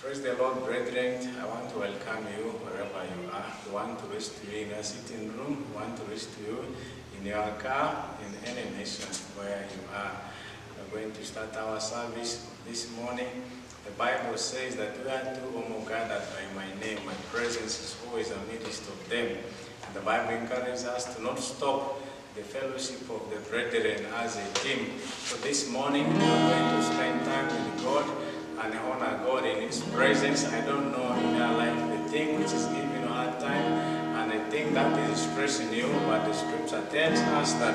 Praise the Lord, brethren. I want to welcome you wherever you are. We want to reach to you in your sitting room. We want to reach to you in your car, in any nation where you are. We're going to start our service this morning. The Bible says that we are two or more gathered by my name. My presence is always amidst of them. And the Bible encourages us to not stop the fellowship of the brethren as a team. So this morning we are going to spend time with God and honor God in His presence. I don't know in your life the thing which is giving you a hard time and the thing that is stressing you, but the scripture tells us that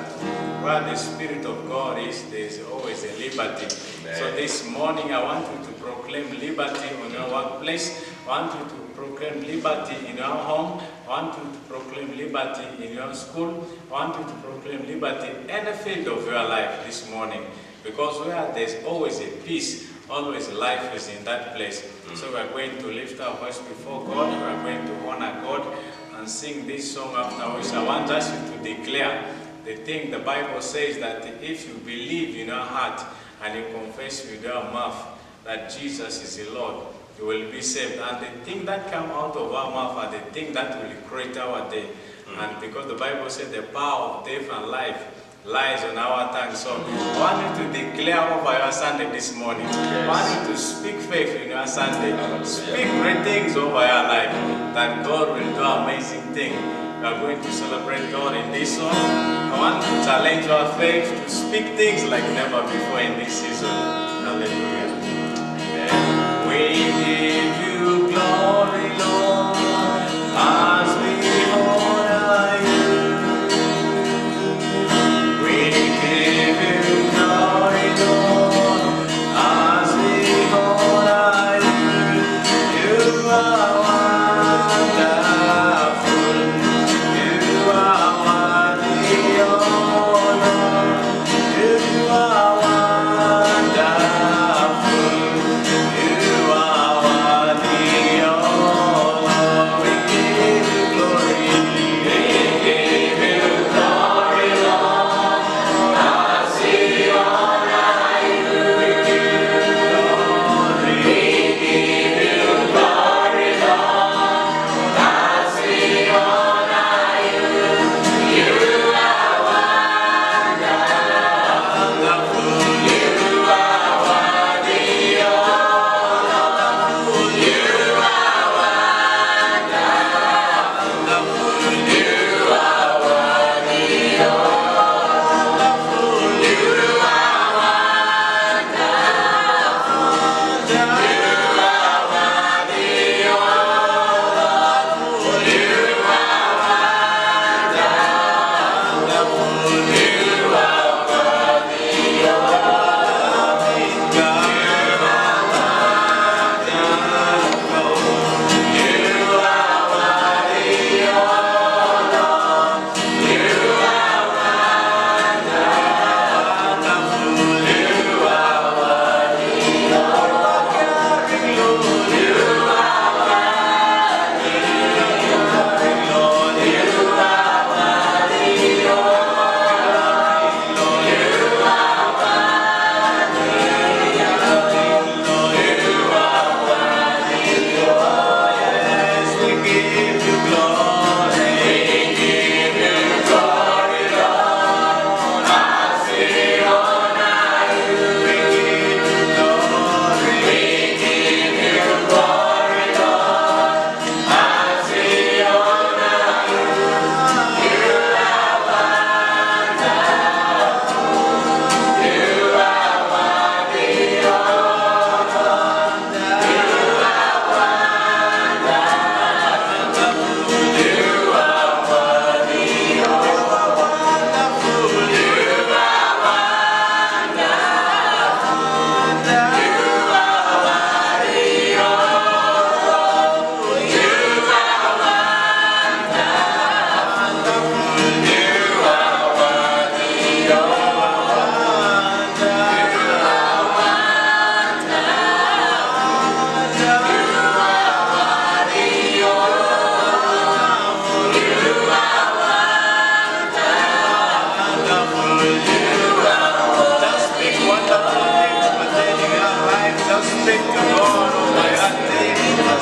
where the Spirit of God is, there is always a liberty. Amen. So this morning I want you to proclaim liberty on your workplace. I want you to proclaim liberty in your home. I want you to proclaim liberty in your school. I want you to proclaim liberty in any field of your life this morning. Because where there's always a peace, always life is in that place. So we are going to lift our voice before God. We are going to honor God and sing this song after which I want us to declare the thing the Bible says that if you believe in your heart and you confess with your mouth that Jesus is the Lord, you will be saved. And the thing that comes out of our mouth are the thing that will create our day. And because the Bible says the power of death and life lies on our tongue. So I want you to declare over your Sunday this morning. Yes. I want you to speak faith in your Sunday. Speak great things over your life. That God will do amazing things. We are going to celebrate God in this song. I want to challenge your faith to speak things like never before in this season. Hallelujah. Amen. We give you glory, Lord, as we honor you. We give you glory, Lord, as we honor you. You are wonderful. You are worthy of honor. You are wonderful. You are worthy.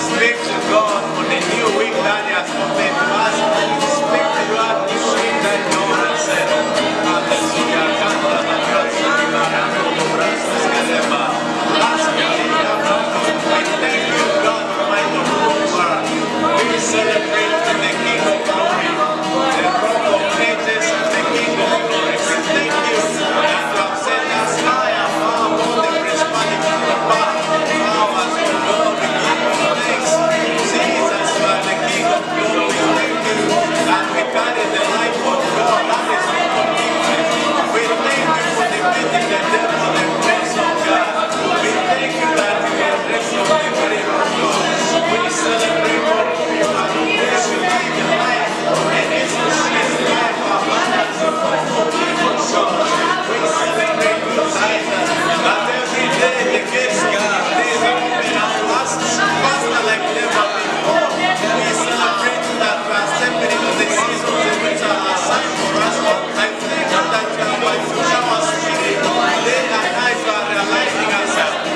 Speak to God for the new week that He has opened to us. Speak to God the new week that no one has said. Hallelujah. Canta la gracia di Barano, Brastas Calema. Last week, we thank you, God Almighty, we celebrate the King of Glory, the Rock of Ages and the King of Glory. We thank you that you have set us high above all the principalities of power, powers, of God. We give you thanks. Jesus, you are the King of Glory. We thank you that we carry the life of God. That is our victory. We thank you for defeating the devil, the prince of God. We thank you that you are the rest of the very of God. We celebrate all of you and we bless you in your life. And it's to see the life of abundance of people of God. We celebrate you, Jesus, that every day the gates of God days are open and faster like never before. We celebrate that we are stepping into the seasons in which are assigned for us. I thank you that you are by future our spirit. Day and night you are realizing us.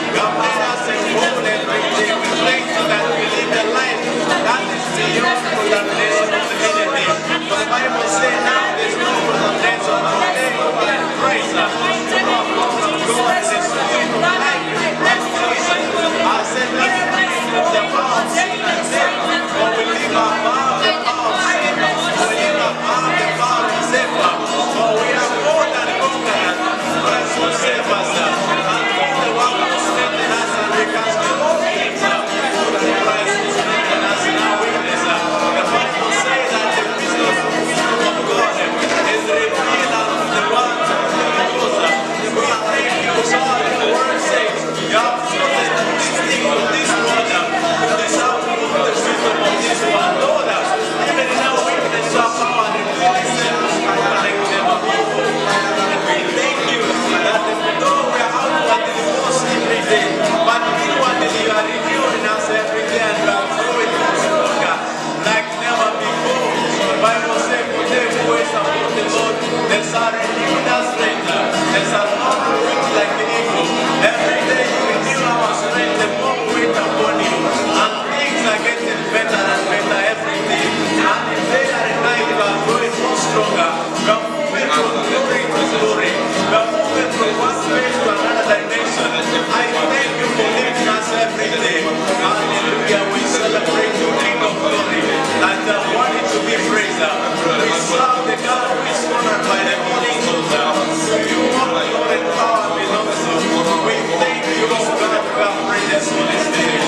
You have made us a whole every day. We thank you that we live a life that is beyond condemnation of the enemy. For the Bible says now there is no condemnation of the enemy. Praise God. God is the spirit of life in Christ Jesus. I said that from the power of sin and death. For we live above the power of sin. We live above the power of sin. For we are more than conquerors. Christ will save us. And for the one who strengthens us and we can do all things. Christ will strengthen us in our weakness. The Bible says that the wisdom of God is revealed unto the one who knows. We thank you, God. The word says you have chosen this thing of this world. You deserve to know the wisdom of this world. Lord, even in our weakness, our power reveals itself like never before. And we thank you that though we are outwardly lost every day, but inwardly you are renewing us every day and you are growing stronger like never before. The Bible says, for them who wait upon the Lord, they shall renew their strength. They shall mount wings like the eagle. Every day you renew our strength, the more we wait upon you. And things are getting better and better every day. And in day and night you are growing more stronger. You are moving from glory to glory. You are moving from one space to another dimension. I thank you for lifting us every day. Hallelujah. We celebrate you, King of Glory, and wanting to be praised. We serve the God who is honored by the Holy Ghost. You are the Lord and power belongs to you. We thank you, God, who have praised us, Holy Spirit.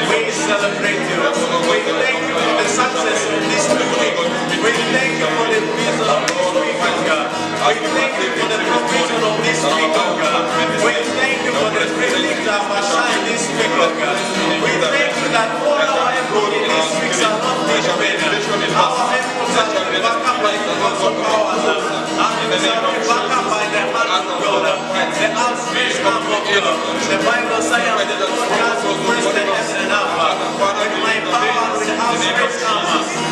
We celebrate you. We thank you for the success of this week. We thank you for the vision of this week, God. We thank you for the provision of this week, God. We thank you for the privilege of our shine this week, God. We thank you that all our efforts in this week are not different. Our efforts are not backed up by the works of ours. And they are not backed up by the hand of God. The outstretched arm of God. The Bible says that the Lord has oppressed the heavens and earth. With my power, with outstretched arm.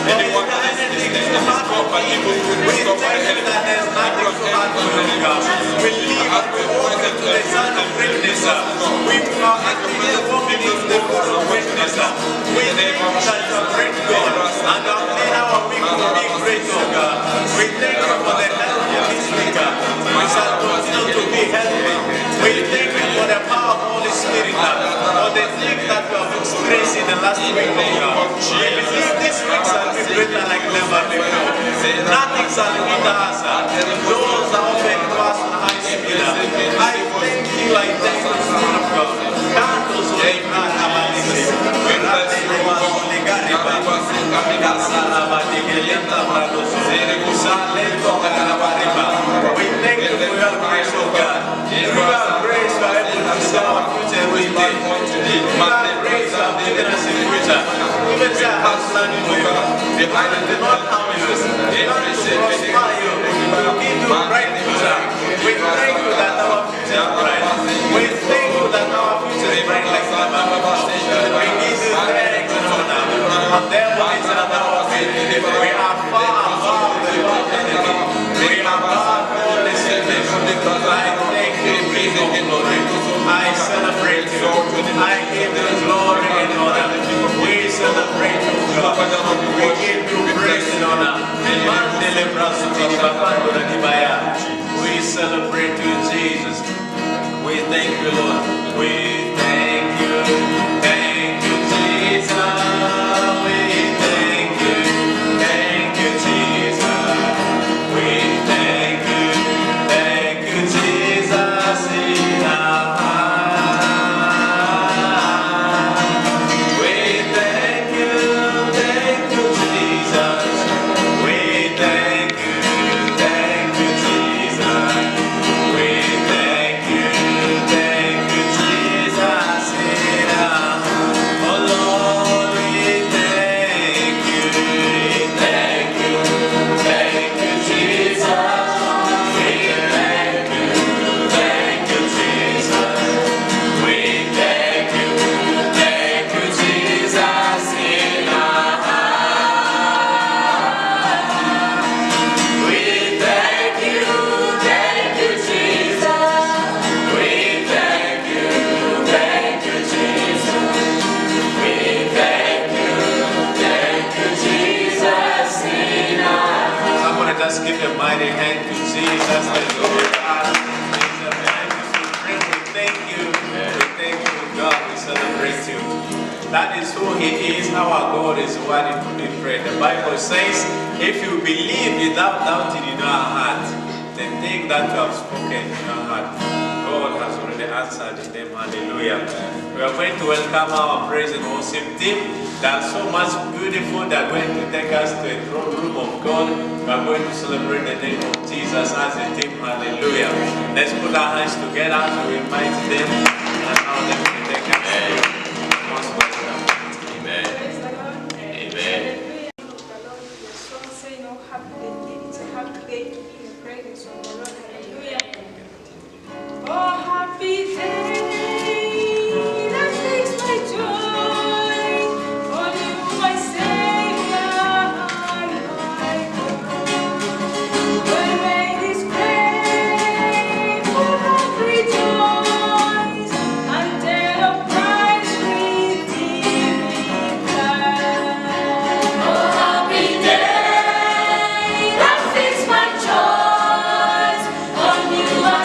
And if there is anything too hard for evil, we thank you that there is nothing too hard for you, God. We live and we walk into the sun of greatness. We are actively walking into the course of greatness. We thank you that you are great God. And have made our week to be great, oh God. We thank you for the health of this week. We shall continue to be healthy. We thank you for the power of Holy Spirit. For the things that you have experienced in the last week, oh God. We believe this week shall be greater like never before. Nothing shall hinder us. Doors are open to us on high speed. I thank you, I thank you, Son of God. Cantos of the blood of Jesus. We bless you, O God. We thank you for your grace, O God. Through your grace, you are able to see our future every day. Through your grace, you have given us a future. Even if I have planned for you, the Bible did not harm you. The Lord is to prosper you, to give you a bright future. We thank you that our future is bright. We thank you that our future is bright like never before. We give you thanks and honor. And therefore is our faith. We are far above the enemy. We are above all the sickness. I thank you, King of Glory. I celebrate you. I give you glory and honor. We We celebrate you, Jesus. We thank you, Lord. We thank you. Thank you, Jesus. We thank you. Thank you, Jesus. We thank you. Thank you, Jesus. In our heart. We thank you. Thank you, Jesus. We thank you. Thank you, Jesus. We thank you. Thank you, Jesus. Oh Lord, we thank you. Thank you. Thank you, Jesus. We thank you. Thank you, Jesus. We thank you. Thank you, Jesus. In our heart. We thank you. Thank you, Jesus. We thank you. Thank you, Jesus. We thank you. Thank you, Jesus. In our heart. Somebody just give a mighty hand to Jesus. The Lord God. Jesus, thank you, supreme. We thank you. We thank you, God. We celebrate you. That is who He is. Our God is worthy to be praised. The Bible says, if you believe without doubting in your heart, then think that you have spoken in your heart. God has already answered in them. Hallelujah. We are going to welcome our praise and worship team. They are so much beautiful. They are going to take us to a throne room of God. We are going to celebrate the name of Jesus as a team. Hallelujah. Let's put our hands together to invite them and allow them to take us to most welcome. Amen. Praise the Lord. Amen. Hallelujah. The Lord, we are so saying, oh, happy day. It's a happy day to be in the presence of the Lord. Hallelujah. Oh, happy day. That makes my joy. On you, my Savior, and my God. When made His grave, for love rejoice, and tell of Christ's redeeming blood. Oh, happy day, that fixed my choice. On you I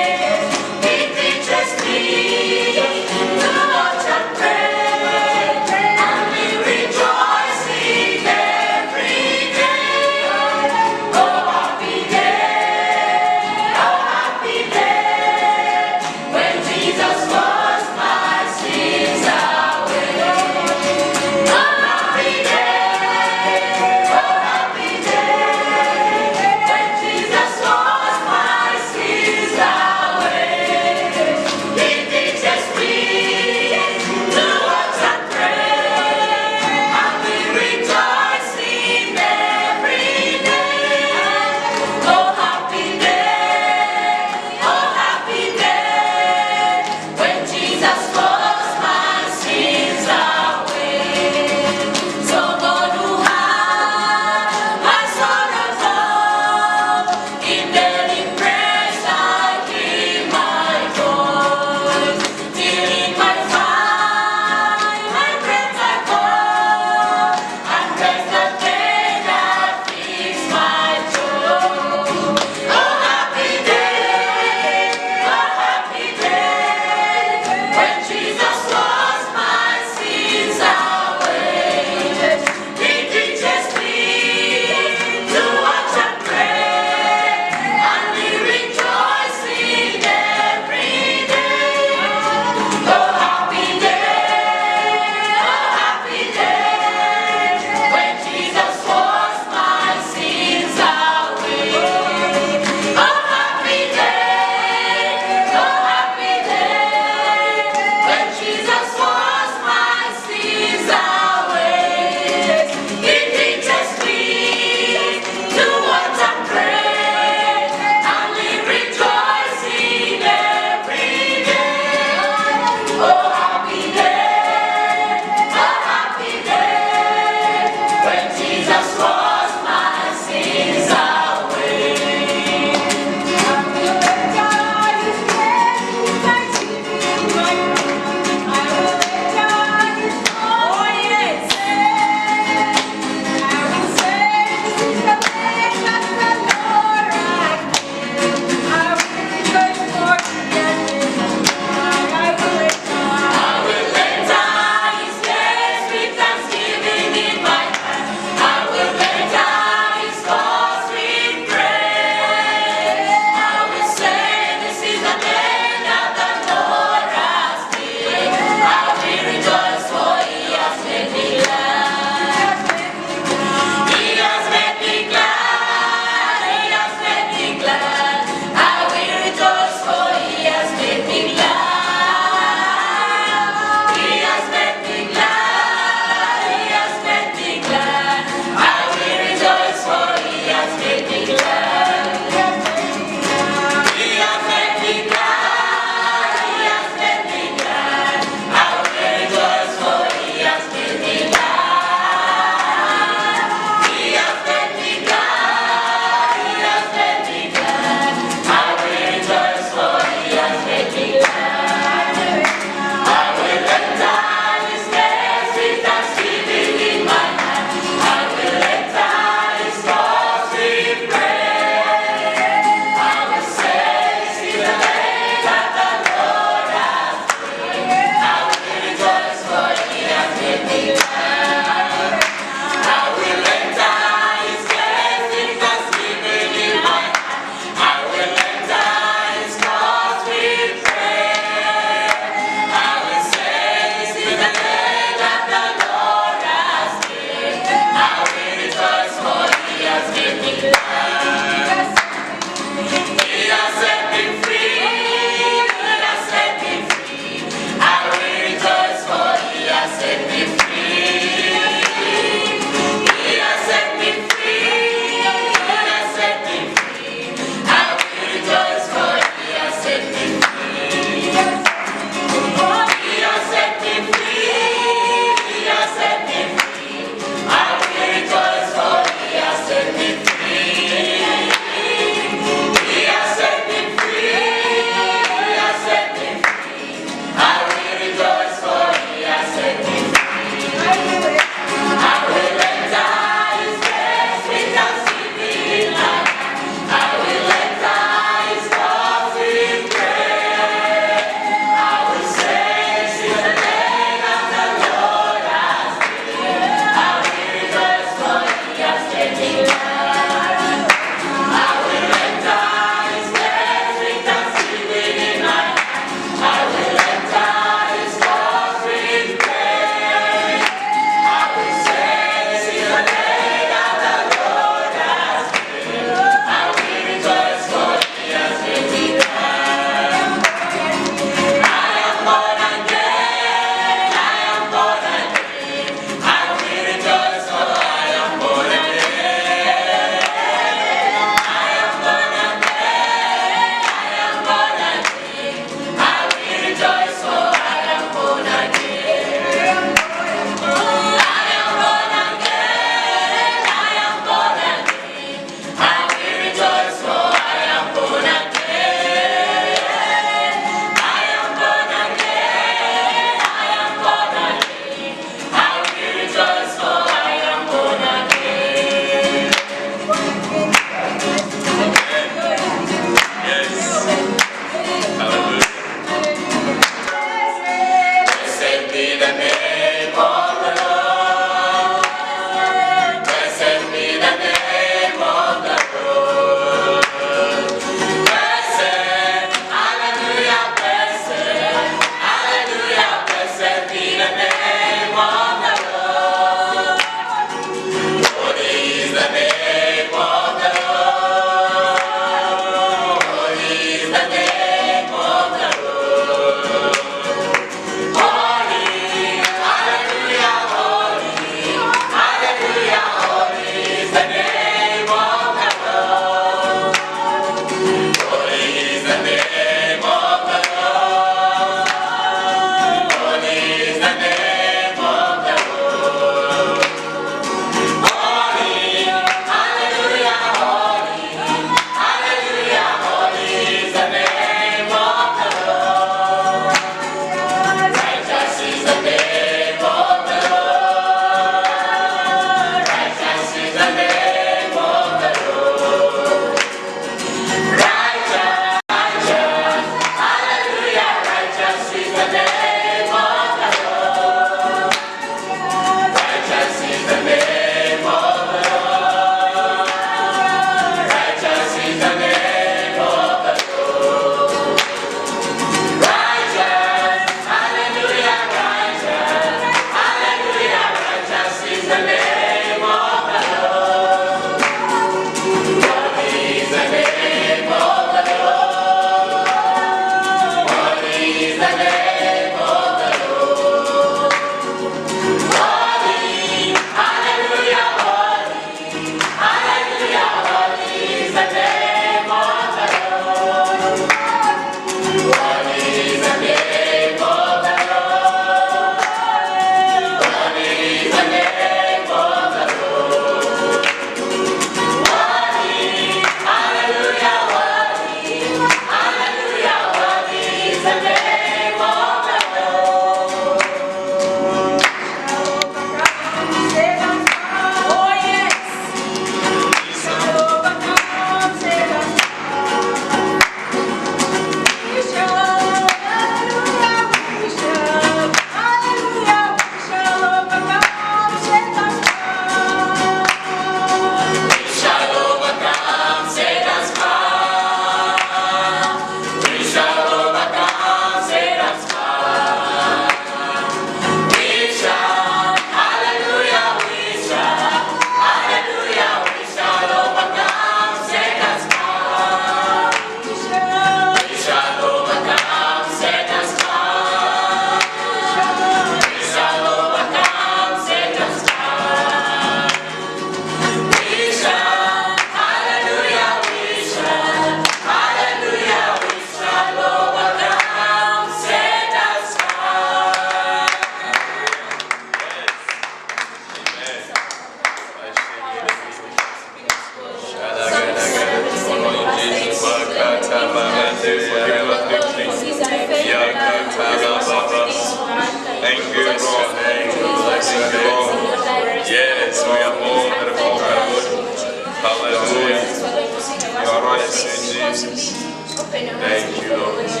Open your Thank hands you, Lord. before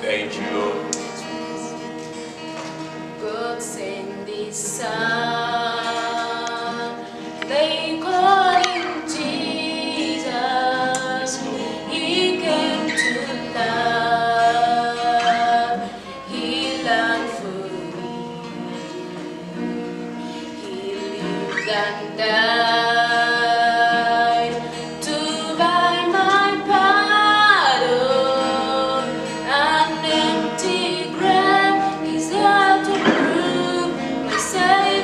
Thank you, Lord. God sent this Son, they call him Jesus. He came to love, he learned for me. He lived and died to buy my pardon. An empty grave is there to prove my Savior.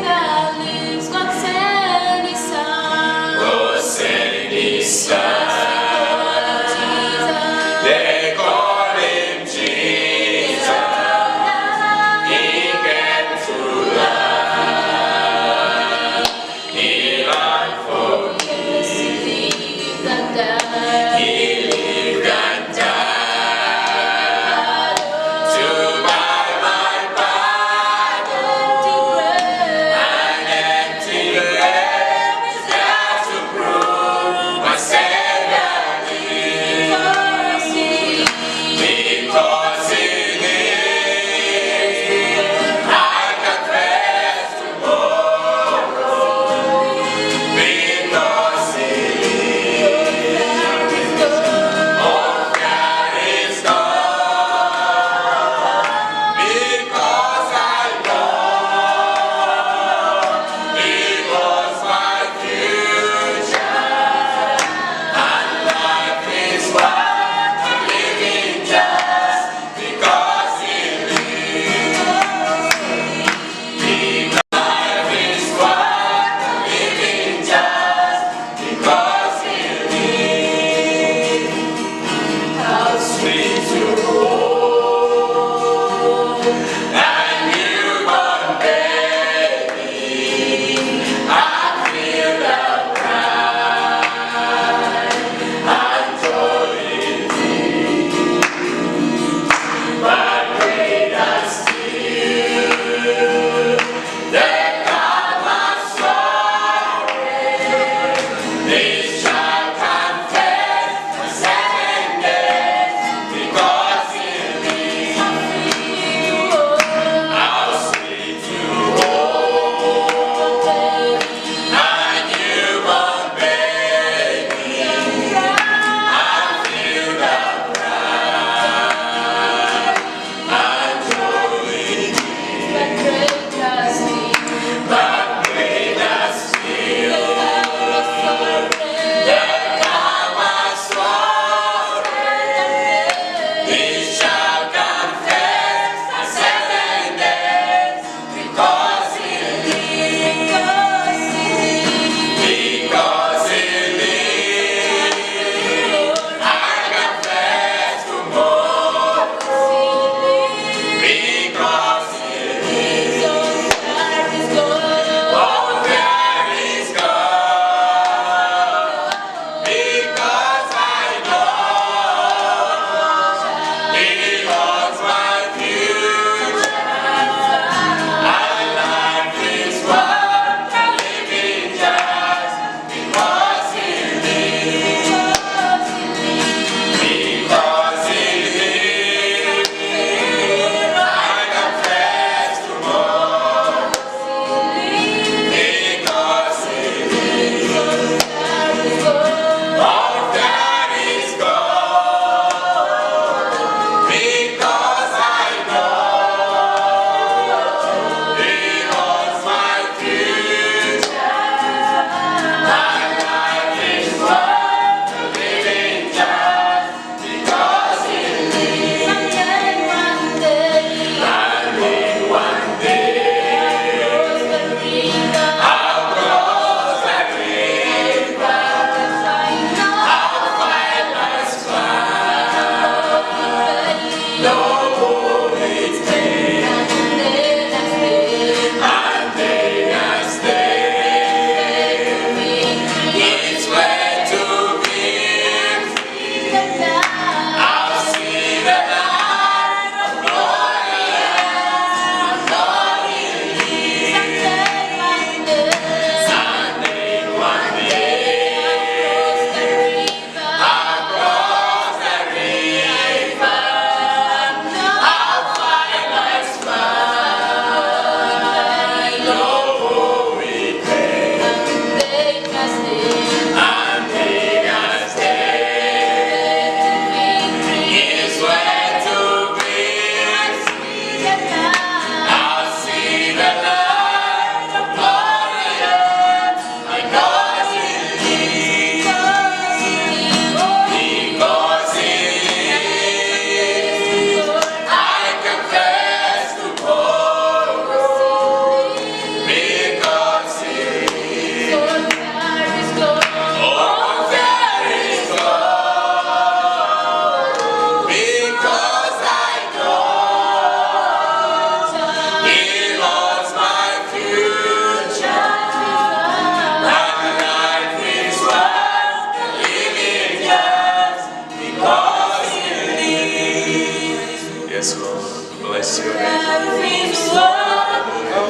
Yes, Lord. Bless your name. Everything's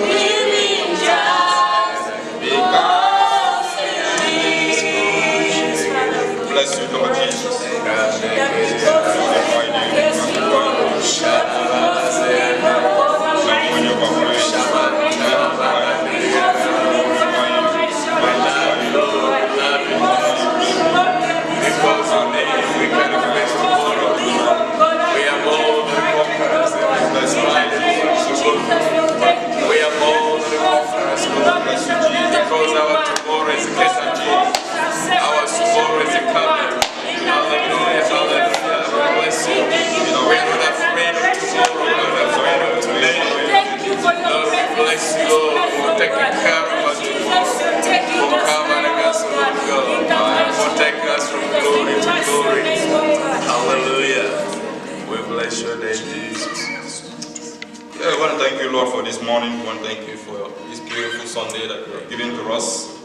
living just because Bless you, Lord Jesus. Because of me, we can face tomorrow. We are more than conquerors. That's why we are more than conquerors. Because our tomorrow is greater Jesus. Our tomorrow is coming. Hallelujah, hallelujah. Bless you. We are not afraid of tomorrow. We are not afraid of today. Lord, we bless you, Lord, for taking care of us tomorrow. For covering us, Lord God. For taking us from glory to glory. Hallelujah. We bless your name, Jesus. Yeah, I want to thank you, Lord, for this morning. I want to thank you for this beautiful Sunday that you have given to us.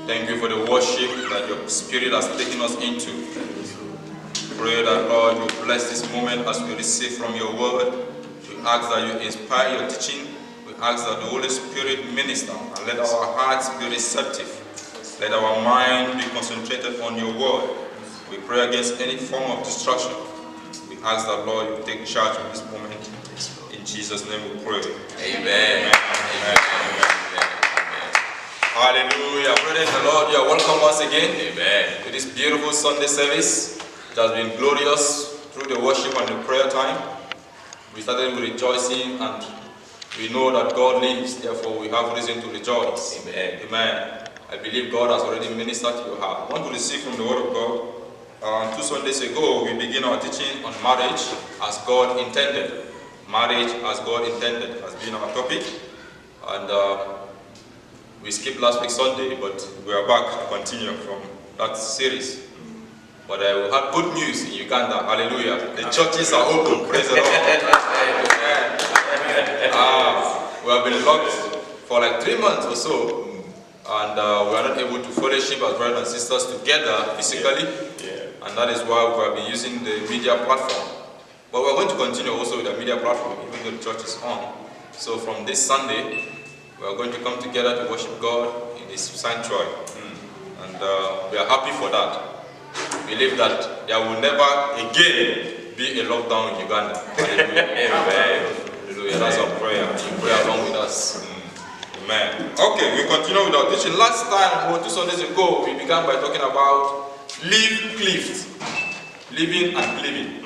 Thank you for the worship that your Spirit has taken us into. Pray that, Lord, you bless this moment as we receive from your word. We ask that you inspire your teaching. We ask that the Holy Spirit minister and let our hearts be receptive. Let our mind be concentrated on your word. We pray against any form of distraction. We ask that, Lord, you take charge of this moment. In Jesus' name we pray. Amen. Amen. Amen. Hallelujah. Praise the Lord. You are welcome once again. Amen. To this beautiful Sunday service. It has been glorious through the worship and the prayer time. We started with rejoicing, and we know that God lives, therefore we have reason to rejoice. Amen. Amen. I believe God has already ministered to your heart. I want to receive from the word of God. 2 Sundays ago, we began our teaching on marriage as God intended. Marriage as God intended has been our topic. And we skipped last week Sunday, but we are back to continue from that series. But we had good news in Uganda. Hallelujah. The churches are open. Praise the Lord. We have been locked for like 3 months or so. And we are not able to fellowship as brothers and sisters together physically. Yeah. And that is why we have been using the media platform. But we are going to continue also with the media platform, even though the church is on. So from this Sunday, we are going to come together to worship God in His sanctuary. And we are happy for that. We believe that there will never again be a lockdown in Uganda. Hallelujah. Hallelujah. That's our prayer. You pray along with us. Amen. Okay, we continue with our teaching. Last time, 2 Sundays ago, we began by talking about live cleft. Living and cleaving.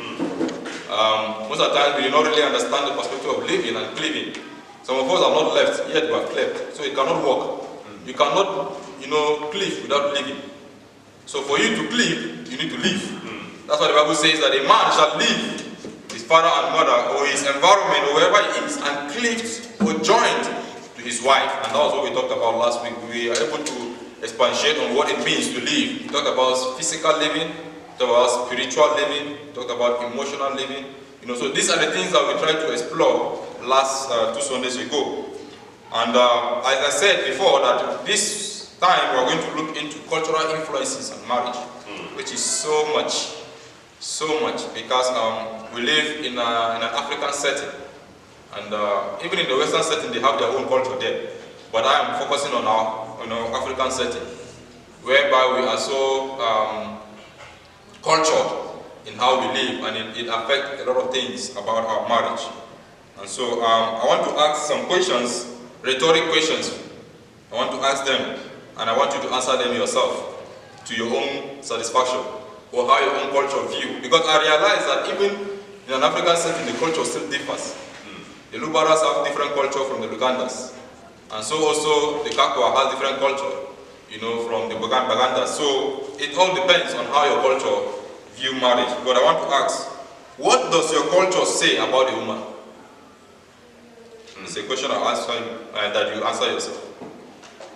Most of the time, we do not really understand the perspective of living and cleaving. Some of us are not left, yet we are cleft. So it cannot work. You cannot, cleave without living. So for you to cleave, you need to live. That's why the Bible says that a man shall leave his father and mother or his environment or wherever he is and cleaved or joined to his wife. And that was what we talked about last week. We are able to expatiate on what it means to live. We talked about physical living, we talked about spiritual living, we talked about emotional living. So these are the things that we tried to explore last 2 Sundays ago. And as I said before, that this time we are going to look into cultural influences on marriage, which is so much, because we live in an African setting, and even in the Western setting they have their own culture there. But I am focusing on our African setting, whereby we are so cultured in how we live, and it affects a lot of things about our marriage. And so I want to ask some questions, rhetoric questions. I want to ask them, and I want you to answer them yourself to your own satisfaction, or how your own culture view. Because I realize that even in an African setting, the culture still differs. The Lubaras have different culture from the Lugandas. And so also the Kakwa has different culture, from the Bagandas. So it all depends on how your culture view marriage. But I want to ask, what does your culture say about a woman? It's a question that you answer yourself.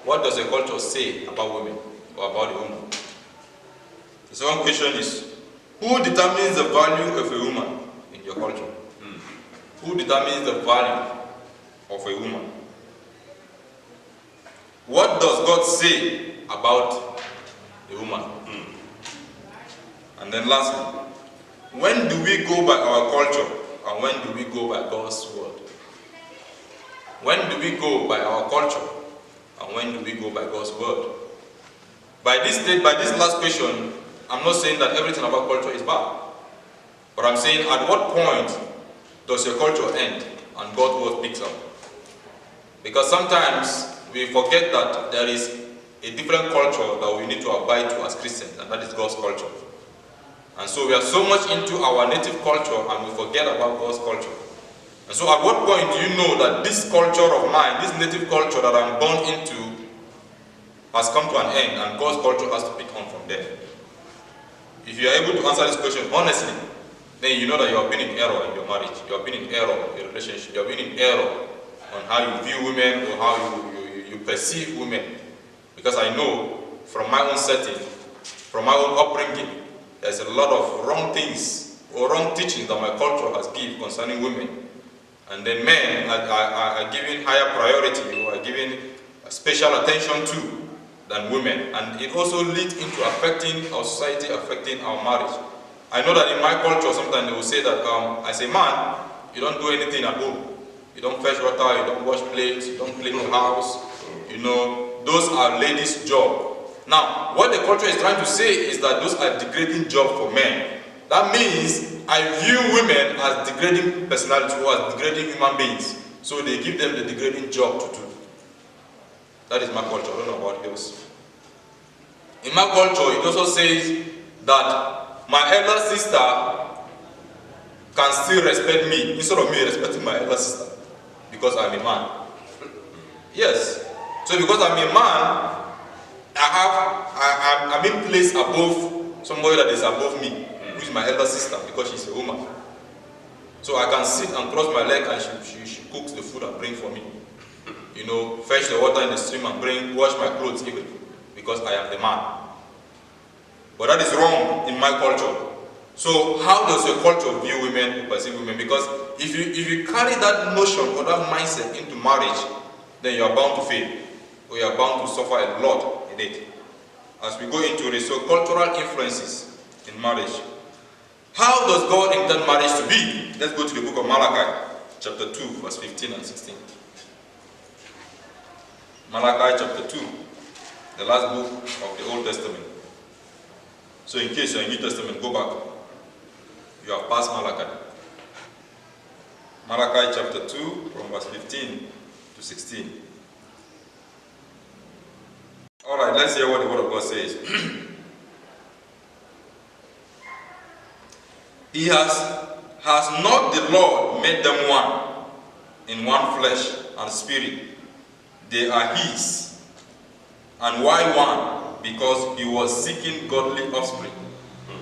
What does your culture say about women or about a woman? The second question is, who determines the value of a woman in your culture? Who determines the value of a woman? What does God say about a woman? And then lastly, when do we go by our culture and when do we go by God's word? When do we go by our culture, and when do we go by God's word? By this last question, I'm not saying that everything about culture is bad, but I'm saying at what point does your culture end and God's word picks up? Because sometimes we forget that there is a different culture that we need to abide to as Christians, and that is God's culture. And so we are so much into our native culture and we forget about God's culture. And so at what point do you know that this culture of mine, this native culture that I'm born into, has come to an end and God's culture has to pick on from there? If you are able to answer this question honestly, then you know that you have been in error in your marriage, you have been in error in your relationship, you have been in error on how you view women or how you perceive women. Because I know from my own setting, from my own upbringing, there's a lot of wrong things or wrong teachings that my culture has given concerning women. And then men are given higher priority or are given special attention to than women. And it also leads into affecting our society, affecting our marriage. I know that in my culture, sometimes they will say that as a man, you don't do anything at home. You don't fetch water, you don't wash plates, you don't clean the house. You know, those are ladies' jobs. Now, what the culture is trying to say is that those are degrading jobs for men. That means I view women as degrading personalities or as degrading human beings. So they give them the degrading job to do. That is my culture. I don't know about yours. In my culture, it also says that my elder sister can still respect me instead of me respecting my elder sister because I'm a man. Yes. So because I'm a man, I'm in place above somebody that is above me, who is my elder sister because she's a woman. So I can sit and cross my leg and she cooks the food and brings for me. You know, fetch the water in the stream and wash my clothes even because I am the man. But that is wrong in my culture. So how does your culture view women or perceive women? Because if you carry that notion or that mindset into marriage, then you are bound to fail. Or you are bound to suffer a lot in it. As we go into it, so cultural influences in marriage. How does God intend marriage to be? Let's go to the book of Malachi, chapter 2, verse 15 and 16. Malachi chapter 2, the last book of the Old Testament. So in case you're in New Testament, go back. You have passed Malachi. Malachi chapter 2, from verse 15 to 16. Alright, let's hear what the word of God says. Has not the Lord made them one, in one flesh and spirit? They are his. And why one? Because he was seeking godly offspring.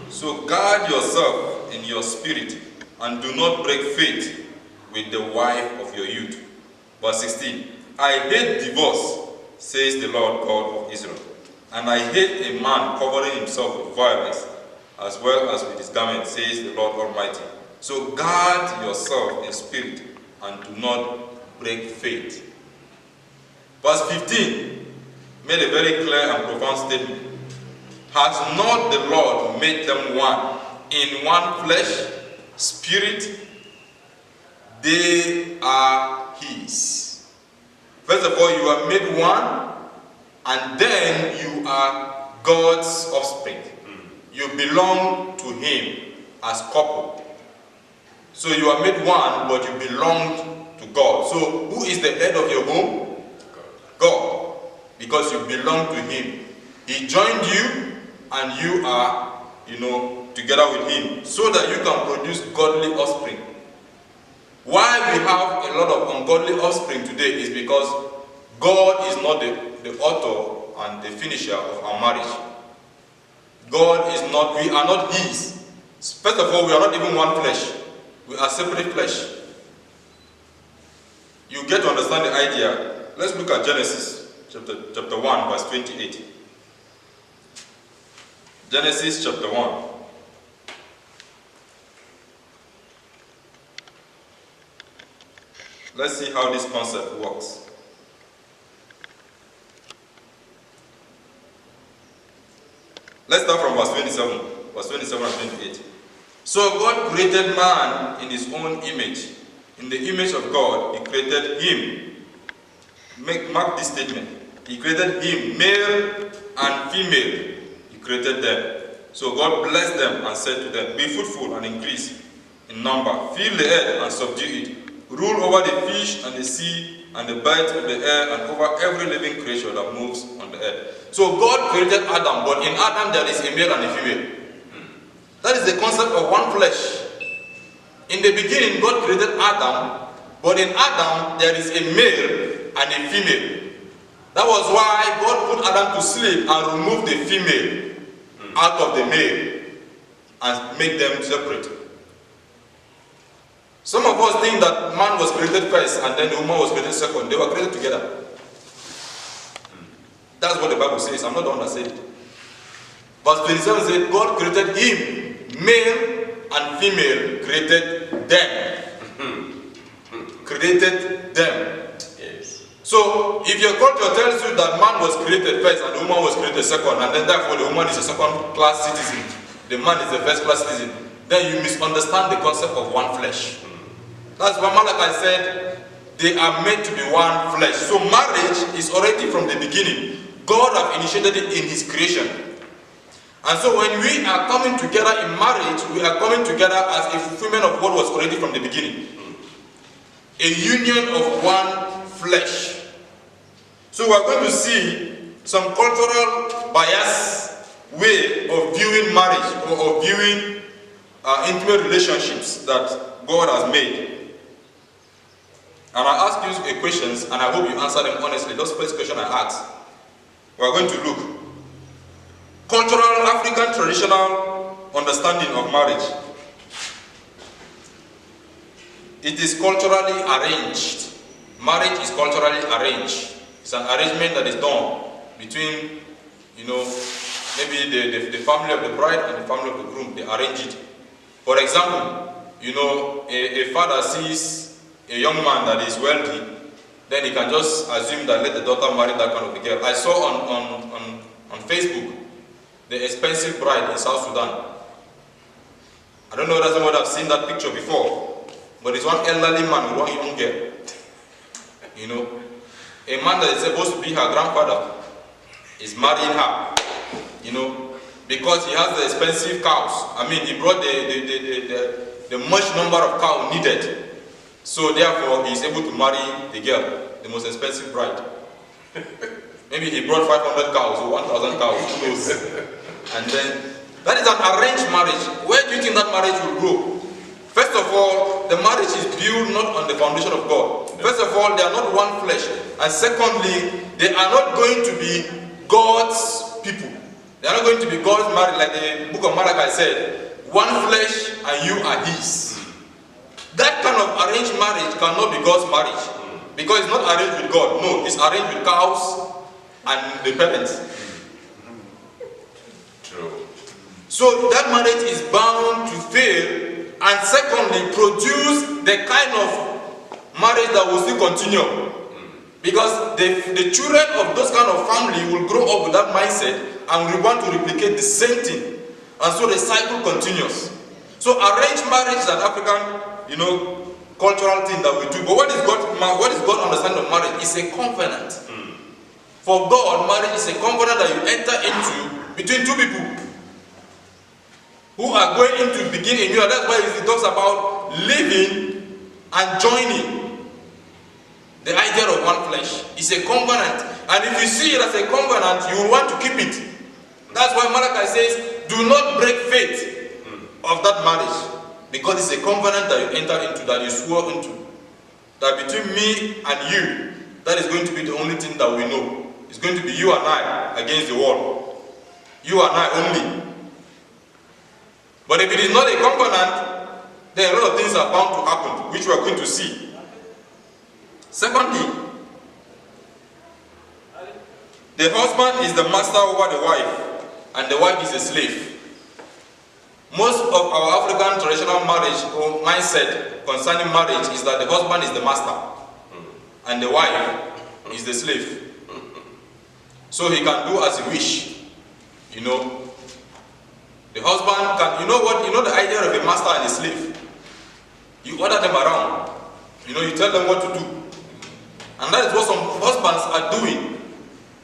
So guard yourself in your spirit, and do not break faith with the wife of your youth. Verse 16. I hate divorce, says the Lord God of Israel. And I hate a man covering himself with violence, as well as with his garment, says the Lord Almighty. So guard yourself in spirit, and do not break faith. Verse 15 made a very clear and profound statement. Has not the Lord made them one, in one flesh, spirit? They are his. First of all, you are made one, and then you are God's offspring. You belong to him as couple. So you are made one, but you belong to God. So who is the head of your home? God. Because you belong to him. He joined you, and you are, together with him, so that you can produce godly offspring. Why we have a lot of ungodly offspring today is because God is not the author and the finisher of our marriage. God is not, we are not his. First of all, we are not even one flesh. We are separate flesh. You get to understand the idea. Let's look at Genesis chapter 1, verse 28. Genesis chapter 1. Let's see how this concept works. Let's start from verse 27 and 28. So God created man in his own image. In the image of God, he created him. Mark this statement. He created him, male and female. He created them. So God blessed them and said to them, be fruitful and increase in number. Fill the earth and subdue it. Rule over the fish and the sea and the birds of the air and over every living creature that moves on the earth. So God created Adam, but in Adam there is a male and a female. That is the concept of one flesh. In the beginning, God created Adam, but in Adam there is a male and a female. That was why God put Adam to sleep and removed the female out of the male and make them separate. Some of us think that man was created first and then the woman was created second. They were created together. That's what the Bible says. I'm not the one that said it. Verse 27 said, God created him, male and female, created them. Created them. Yes. So, if your culture tells you that man was created first and the woman was created second, and then therefore the woman is a second-class citizen, the man is a first-class citizen, then you misunderstand the concept of one flesh. That's why Malachi said, they are made to be one flesh. So marriage is already from the beginning. God has initiated it in his creation. And so when we are coming together in marriage, we are coming together as a fulfillment of what was already from the beginning. A union of one flesh. So we are going to see some cultural bias way of viewing marriage or of viewing intimate relationships that God has made. And I ask you a questions, and I hope you answer them honestly. Those first question I asked. We are going to look. Cultural African traditional understanding of marriage. It is culturally arranged. Marriage is culturally arranged. It's an arrangement that is done between, maybe the family of the bride and the family of the groom. They arrange it. For example, a father sees a young man that is wealthy, then he can just assume that let the daughter marry that kind of a girl. I saw on Facebook the expensive bride in South Sudan. I don't know whether someone have seen that picture before, but it's one elderly man with one young girl. A man that is supposed to be her grandfather is marrying her, because he has the expensive cows. I mean, he brought the much number of cows needed. So therefore, he is able to marry the girl, the most expensive bride. Maybe he brought 500 cows or 1,000 cows, who knows? And then, that is an arranged marriage. Where do you think that marriage will go? First of all, the marriage is built not on the foundation of God. First of all, they are not one flesh. And secondly, they are not going to be God's people. They are not going to be God's marriage, like the book of Malachi said, one flesh and you are his. That kind of arranged marriage cannot be God's marriage, because it's not arranged with God. No, it's arranged with cows and the parents. True. So that marriage is bound to fail, and secondly, produce the kind of marriage that will still continue. Because the children of those kind of family will grow up with that mindset and will want to replicate the same thing. And so the cycle continues. So arranged marriage is an African cultural thing that we do. But what is God's understanding of marriage? It's a covenant. For God, marriage is a covenant that you enter into between two people who are going into begin a new life. That's why he talks about living and joining. The idea of one flesh is a covenant. And if you see it as a covenant, you will want to keep it. That's why Malachi says, do not break faith of that marriage. Because it's a covenant that you enter into, that you swore into. That between me and you, that is going to be the only thing that we know. It's going to be you and I against the world. You and I only. But if it is not a covenant, then a lot of things are bound to happen, which we are going to see. Secondly, the husband is the master over the wife, and the wife is a slave. Most of our African traditional marriage or mindset concerning marriage is that the husband is the master and the wife is the slave. So he can do as he wish. The The husband can, you know what, you know the idea of a master and a slave. You order them around. You know, you tell them what to do. And that is what some husbands are doing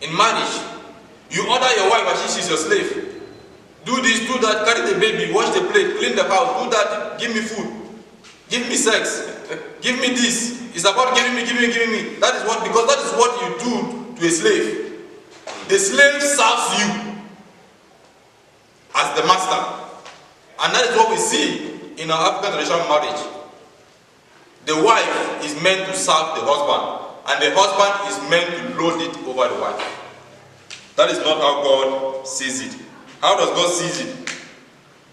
in marriage. You order your wife and she's your slave. Do this, do that, carry the baby, wash the plate, clean the house, do that, give me food, give me sex, give me this. It's about giving me. That is what, because that is what you do to a slave. The slave serves you as the master. And that is what we see in our African traditional marriage. The wife is meant to serve the husband, and the husband is meant to lord it over the wife. That is not how God sees it. How does God see it?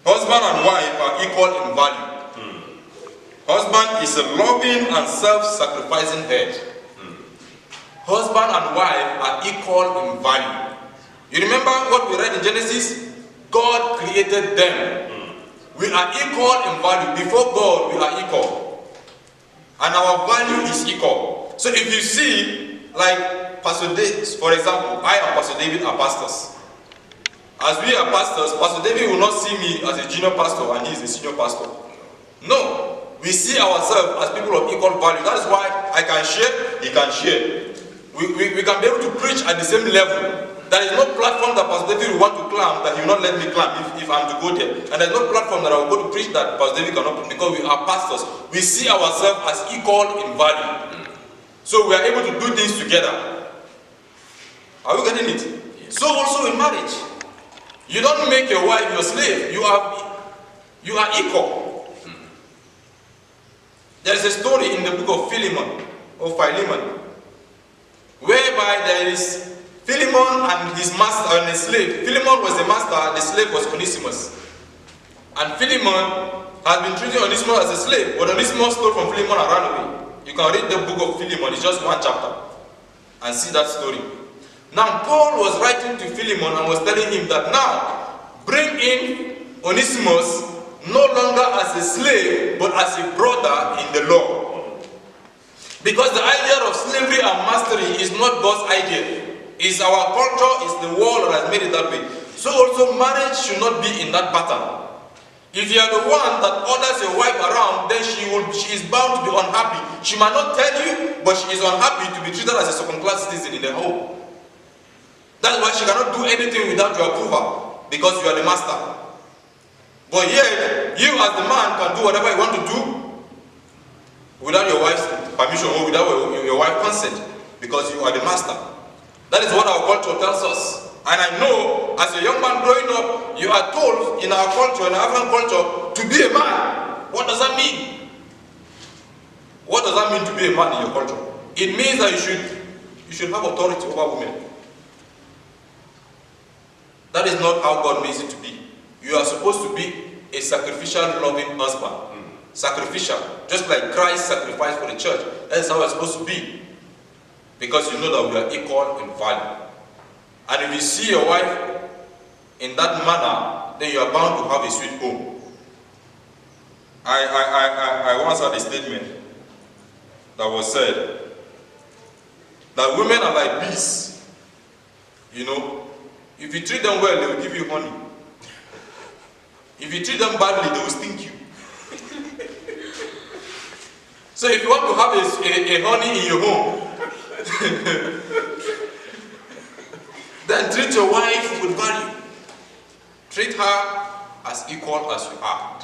Husband and wife are equal in value. Husband is a loving and self-sacrificing head. Husband and wife are equal in value. You remember what we read in Genesis? God created them. We are equal in value. Before God, we are equal. And our value is equal. So if you see, like Pastor David, for example, I and Pastor David are pastors. As we are pastors, Pastor David will not see me as a junior pastor and he is a senior pastor. No. We see ourselves as people of equal value. That is why I can share, he can share. We can be able to preach at the same level. There is no platform that Pastor David will want to climb that he will not let me climb if I'm to go there. And there is no platform that I will go to preach that Pastor David cannot preach, because we are pastors. We see ourselves as equal in value. So we are able to do things together. Are we getting it? Yes. So also in marriage. You don't make your wife your slave. You are equal. There is a story in the book of Philemon, or Philemon, whereby there is Philemon and his master and his slave. Philemon was the master, the slave was Onesimus. And Philemon has been treating Onesimus as a slave, but Onesimus stole from Philemon and ran away. You can read the book of Philemon, it's just one chapter, and see that story. Now Paul was writing to Philemon and was telling him that now, bring in Onesimus no longer as a slave, but as a brother in the law. Because the idea of slavery and mastery is not God's idea. It's our culture, it's the world that has made it that way. So also marriage should not be in that pattern. If you are the one that orders your wife around, then she is bound to be unhappy. She might not tell you, but she is unhappy to be treated as a second-class citizen in the home. That's why she cannot do anything without your approval, because you are the master. But yet, you as the man can do whatever you want to do without your wife's permission or without your wife's consent, because you are the master. That is what our culture tells us. And I know, as a young man growing up, you are told in our culture, in our African culture, to be a man. What does that mean? What does that mean to be a man in your culture? It means that you should have authority over women. That is not how God makes it to be. You are supposed to be a sacrificial, loving husband. Sacrificial. Just like Christ sacrificed for the church. That is how it's supposed to be. Because you know that we are equal in value. And if you see your wife in that manner, then you are bound to have a sweet home. I once had a statement that was said that women are like bees. You know, if you treat them well, they will give you honey. If you treat them badly, they will stink you. So if you want to have a honey in your home, then treat your wife with value. Treat her as equal as you are.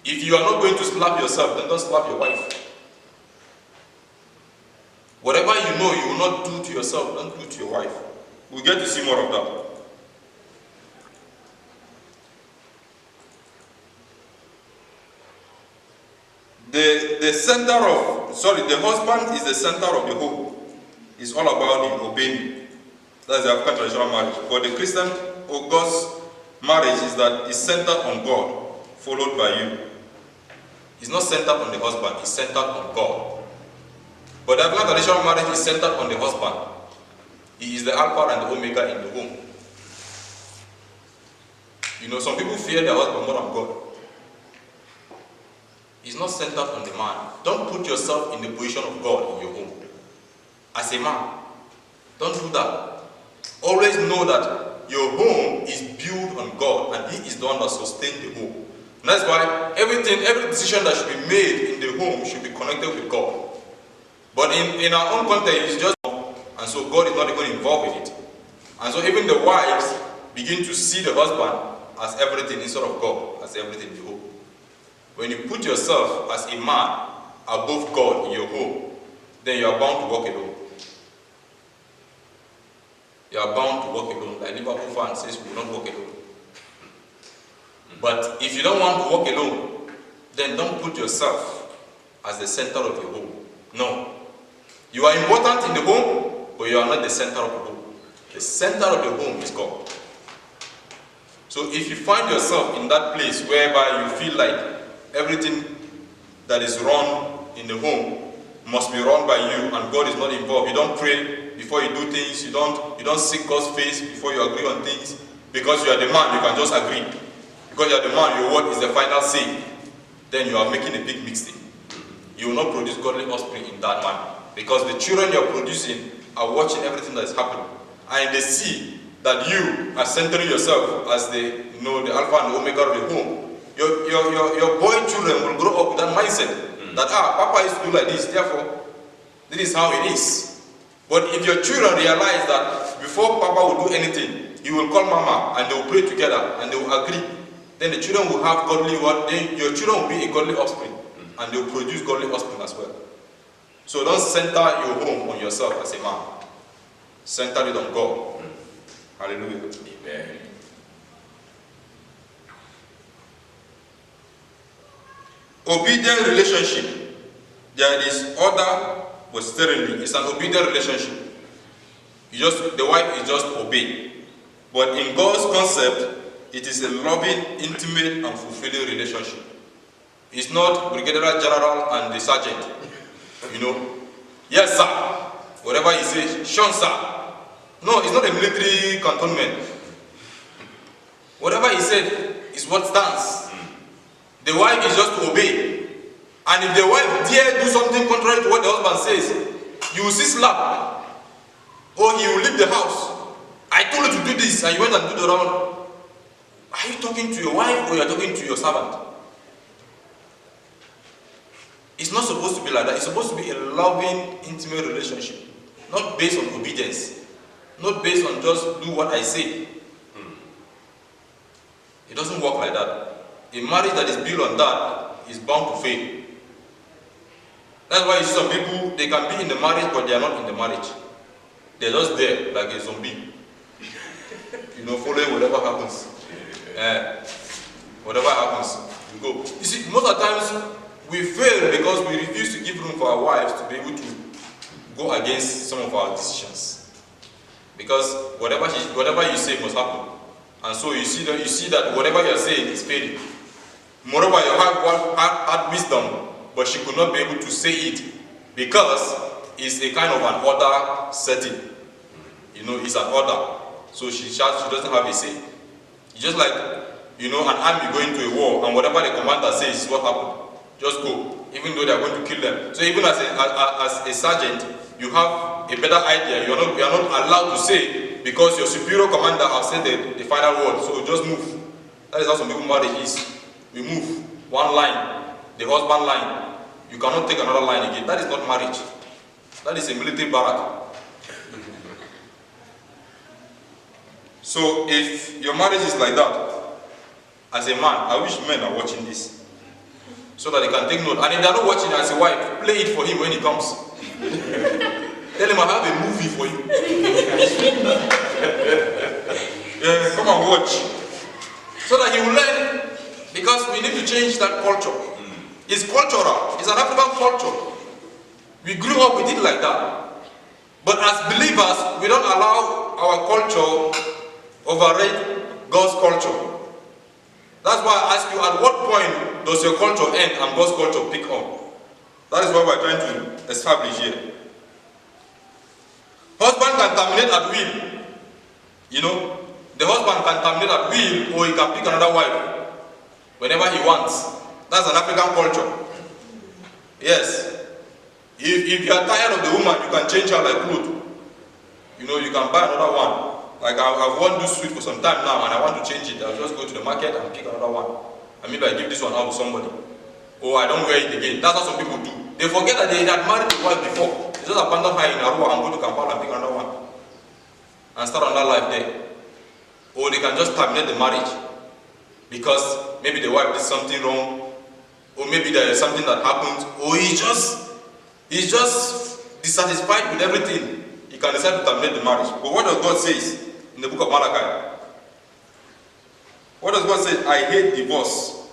If you are not going to slap yourself, then don't slap your wife. Whatever you know you will not do to yourself, don't do to your wife. We'll get to see more of that. The husband is the center of the home. It's all about him obeying. That's the African traditional marriage. But the Christian or God's marriage is that it's centered on God, followed by you. It's not centered on the husband, it's centered on God. But the African traditional marriage is centered on the husband. He is the Alpha and the Omega in the home. You know, some people fear their husband more than God. It's not centered on the man. Don't put yourself in the position of God in your home. As a man, don't do that. Always know that your home is built on God, and He is the one that sustains the home. And that's why every decision that should be made in the home should be connected with God. But in our own context, it's just, and so God is not even involved in it. And so even the wives begin to see the husband as everything instead of God as everything in the home. When you put yourself as a man above God in your home, then you are bound to walk alone. You are bound to walk alone. Like Liverpool fan says, we will not walk alone. But if you don't want to walk alone, then don't put yourself as the center of your home. No. You are important in the home, but you are not the center of the home. The center of the home is God. So if you find yourself in that place whereby you feel like everything that is run in the home must be run by you and God is not involved, you don't pray before you do things, you don't seek God's face before you agree on things, because you are the man, you can just agree. Because you are the man, your word is the final say, then you are making a big mistake. You will not produce godly offspring in that manner. Because the children you are producing are watching everything that is happening. And they see that you are centering yourself as the Alpha and the Omega of the home. Your boy children will grow up with that mindset that Papa used to do like this, therefore this is how it is. But if your children realize that before Papa will do anything, you will call Mama and they will pray together and they will agree, then the children will have godly word. Then your children will be a godly offspring and they will produce godly offspring as well. So don't center your home on yourself as a man. Center it on God. Hallelujah. Amen. Obedient relationship. There is order, but sterilely. It's an obedient relationship. The wife is just obey. But in God's concept, it is a loving, intimate, and fulfilling relationship. It's not Brigadier General and the Sergeant. Yes, sir. Whatever he says, Sean, sir. No, it's not a military cantonment. Whatever he said is what stands. The wife is just to obey. And if the wife dare do something contrary to what the husband says, you will see slap. Or he will leave the house. I told you to do this, and you went and do the wrong. Are you talking to your wife or you are talking to your servant? It's not supposed to be like that. It's supposed to be a loving, intimate relationship. Not based on obedience. Not based on just do what I say. It doesn't work like that. A marriage that is built on that is bound to fail. That's why you see some people, they can be in the marriage, but they are not in the marriage. They're just there like a zombie. Following whatever happens. Whatever happens, you go. You see, most of the times we fail because we refuse to give room for our wives to be able to go against some of our decisions. Because whatever you say must happen. And so you see that whatever you are saying is failing. Moreover, your wife had wisdom, but she could not be able to say it because it's a kind of an order setting. It's an order. So she doesn't have a say. It's just like, an army going to a war, and whatever the commander says is what happened. Just go, even though they are going to kill them. So even as a sergeant, you have a better idea. You are not allowed to say because your superior commander has said the final word. So just move. That is how some people marriage is. We move one line, the husband line. You cannot take another line again. That is not marriage. That is a military barrack. So if your marriage is like that, as a man, I wish men are watching this, so that they can take note. And if they are not watching as a wife, play it for him when he comes. Tell him I have a movie for you. Come and watch. So that he will learn, because we need to change that culture. It's cultural. It's an African culture. We grew up with it like that. But as believers, we don't allow our culture override God's culture. That's why I ask you, at what point does your culture end and God's culture pick up? That is what we're trying to establish here. Husband can terminate at will. The husband can terminate at will, or he can pick another wife whenever he wants. That's an African culture. Yes. If you are tired of the woman, you can change her like clothes. You can buy another one. Like I've worn this suit for some time now and I want to change it. I'll just go to the market and pick another one. And maybe I give this one out to somebody. Or I don't wear it again. That's what some people do. They forget that they had married a wife before. They just abandon her in Arua and go to Kampala and pick another one. And start another life there. Or they can just terminate the marriage. Because maybe the wife did something wrong. Or maybe there is something that happened. Or he's just dissatisfied with everything. He can decide to terminate the marriage. But what does God say in the book of Malachi? What does God say? I hate divorce.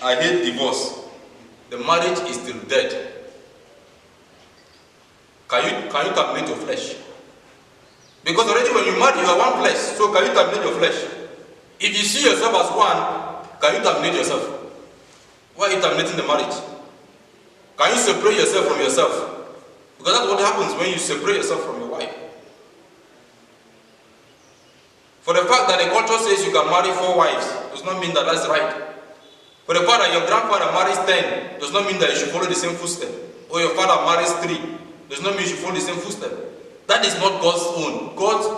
I hate divorce. The marriage is still dead. Can you terminate your flesh? Because already when you marry, you are one flesh. So can you terminate your flesh? If you see yourself as one, can you terminate yourself? Why are you terminating the marriage? Can you separate yourself from yourself? Because that's what happens when you separate yourself from your wife. For the fact that the culture says you can marry 4 wives does not mean that that's right. For the fact that your grandfather marries 10 does not mean that you should follow the same footstep. Or your father marries 3 does not mean you should follow the same footstep. That is not God's own. God's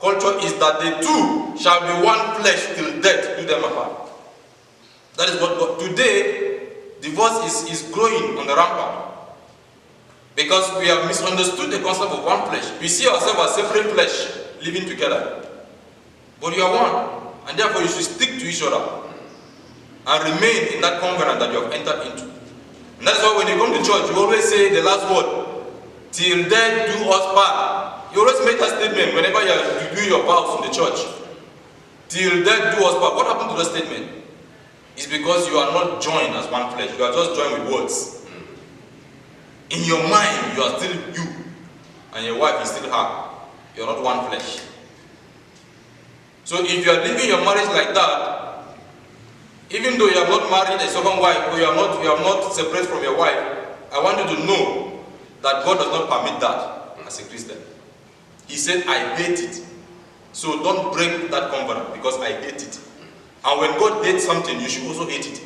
culture is that the two shall be one flesh till death do them apart. That is what God. Today, divorce is growing on the rampart. Because we have misunderstood the concept of one flesh. We see ourselves as separate flesh living together. But you are one. And therefore you should stick to each other. And remain in that covenant that you have entered into. And that's why when you come to church, you always say the last word. Till death do us part. You always make that statement whenever you do your vows in the church. Till death do us part. What happened to that statement? It's because you are not joined as one flesh. You are just joined with words. In your mind, you are still you. And your wife is still her. You are not one flesh. So if you are living your marriage like that, even though you have not married a second wife, or you have not separated from your wife, I want you to know that God does not permit that as a Christian. He said, I hate it. So don't break that covenant because I hate it. And when God hates something, you should also hate it.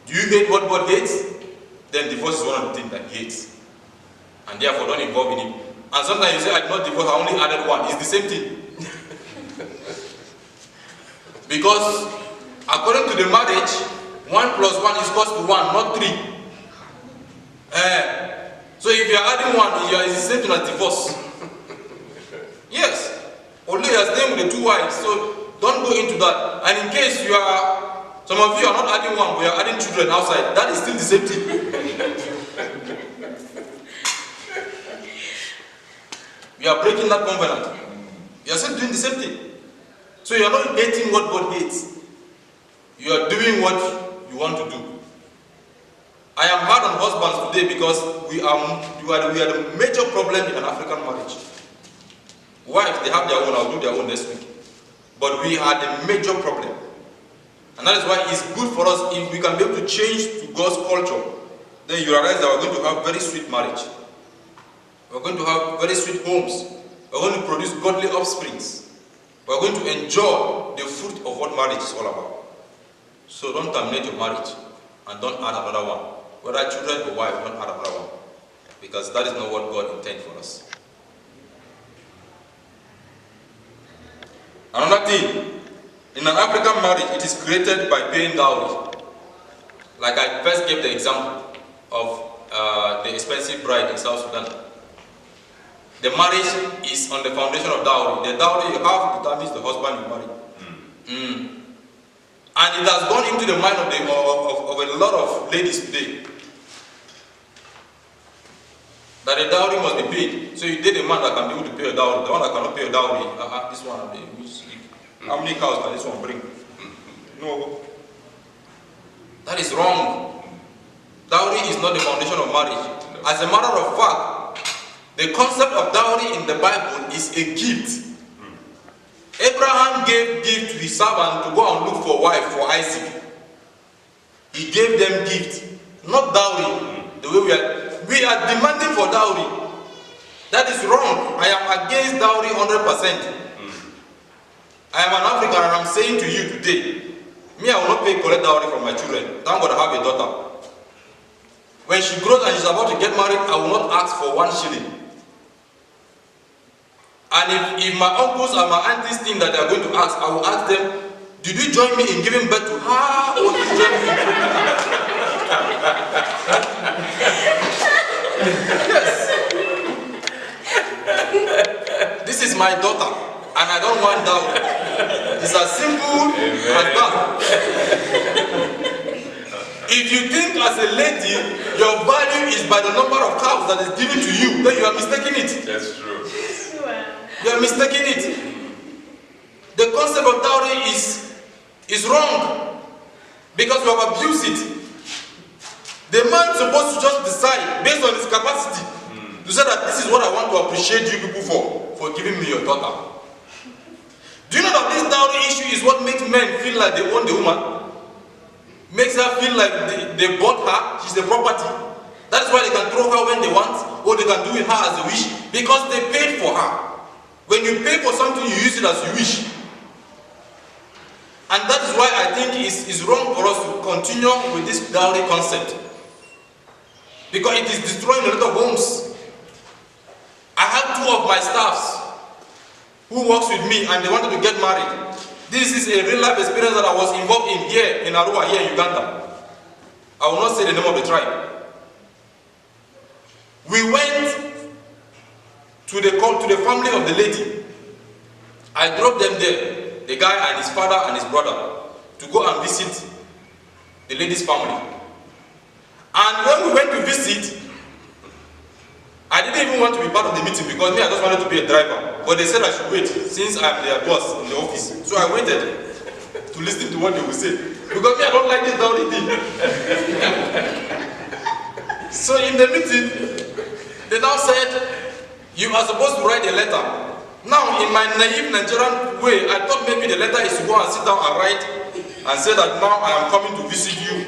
Do you hate what God hates? Then divorce is one of the things that he hates. And therefore don't involve in it. And sometimes you say, I did not divorce, I only added 1. It's the same thing. Because according to the marriage, 1 plus 1 is equals to 1, not 3. So if you are adding 1, it's the same thing as divorce. Yes. Although you are staying with the 2 wives, so don't go into that. And in case you are, some of you are not adding 1, but you are adding children outside, that is still the same thing. You are breaking that covenant. You are still doing the same thing. So you are not hating what God hates. You are doing what you want to do. I am hard on husbands today because we are the major problem in an African marriage. Wives, they have their own, I'll do their own next week. But we are the major problem. And that is why it's good for us if we can be able to change to God's culture. Then you realize that we're going to have very sweet marriage. We're going to have very sweet homes. We're going to produce godly offsprings. We're going to enjoy the fruit of what marriage is all about. So don't terminate your marriage and don't add another one. Whether children or wife, don't add another one. Because that is not what God intended for us. Another thing, in an African marriage, it is created by paying dowry. Like I first gave the example of the expensive bride in South Sudan. The marriage is on the foundation of dowry. The dowry you have determines the husband you marry. And it has gone into the mind of a lot of ladies today that a dowry must be paid. So you date a man that can be able to pay a dowry. The one that cannot pay a dowry, this one, how many cows can this one bring? No. That is wrong. Dowry is not the foundation of marriage. As a matter of fact, the concept of dowry in the Bible is a gift. Abraham gave gift to his servant to go and look for a wife for Isaac. He gave them gift, not dowry. The way we are demanding for dowry. That is wrong. I am against dowry 100%. I am an African and I am saying to you today, me, I will not collect dowry from my children. Thank God I have a daughter. When she grows and she's about to get married, I will not ask for 1 shilling. And if my uncles and my aunties think that they are going to ask, I will ask them, did you join me in giving birth to her, or did you join me in Yes. This is my daughter, and I don't want that. It's as simple as that. If you think as a lady, your value is by the number of cows that is given to you, then you are mistaking it. That's true. You are mistaking it. The concept of dowry is wrong because you have abused it. The man is supposed to just decide based on his capacity to say that this is what I want to appreciate you people for giving me your daughter. Do you know that this dowry issue is what makes men feel like they own the woman? Makes her feel like they bought her, she's a property. That is why they can throw her when they want, or they can do with her as they wish, because they paid for her. When you pay for something, you use it as you wish. And that is why I think it's wrong for us to continue with this dowry concept. Because it is destroying a lot of homes. I have 2 of my staffs who works with me and they wanted to get married. This is a real life experience that I was involved in here in Arua, here in Uganda. I will not say the name of the tribe. We went to the family of the lady. I dropped them there, the guy and his father and his brother, to go and visit the lady's family. And when we went to visit, I didn't even want to be part of the meeting because me, I just wanted to be a driver. But they said I should wait since I'm their boss in the office. So I waited to listen to what they would say. Because me, I don't like this dowry thing. So in the meeting, they now said, you are supposed to write a letter. Now, in my naive Nigerian way, I thought maybe the letter is to go and sit down and write and say that now I am coming to visit you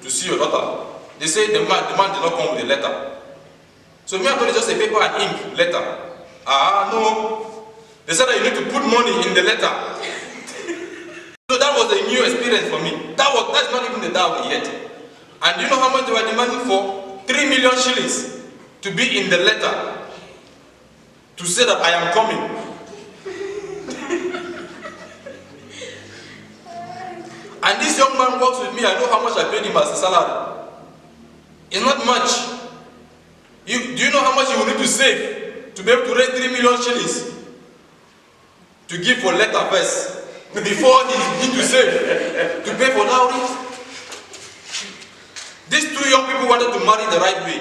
to see your daughter. They say the man did not come with a letter. So me, I thought it's just a paper and ink letter. No. They said that you need to put money in the letter. So that was a new experience for me. That's not even the dowry yet. And do you know how much they were demanding for? 3 million shillings to be in the letter to say that I am coming. And this young man works with me. I know how much I paid him as a salary. It's not much. Do you know how much you will need to save to be able to raise 3 million shillings to give for letter first before he need to save to pay for dowry? These 2 young people wanted to marry the right way,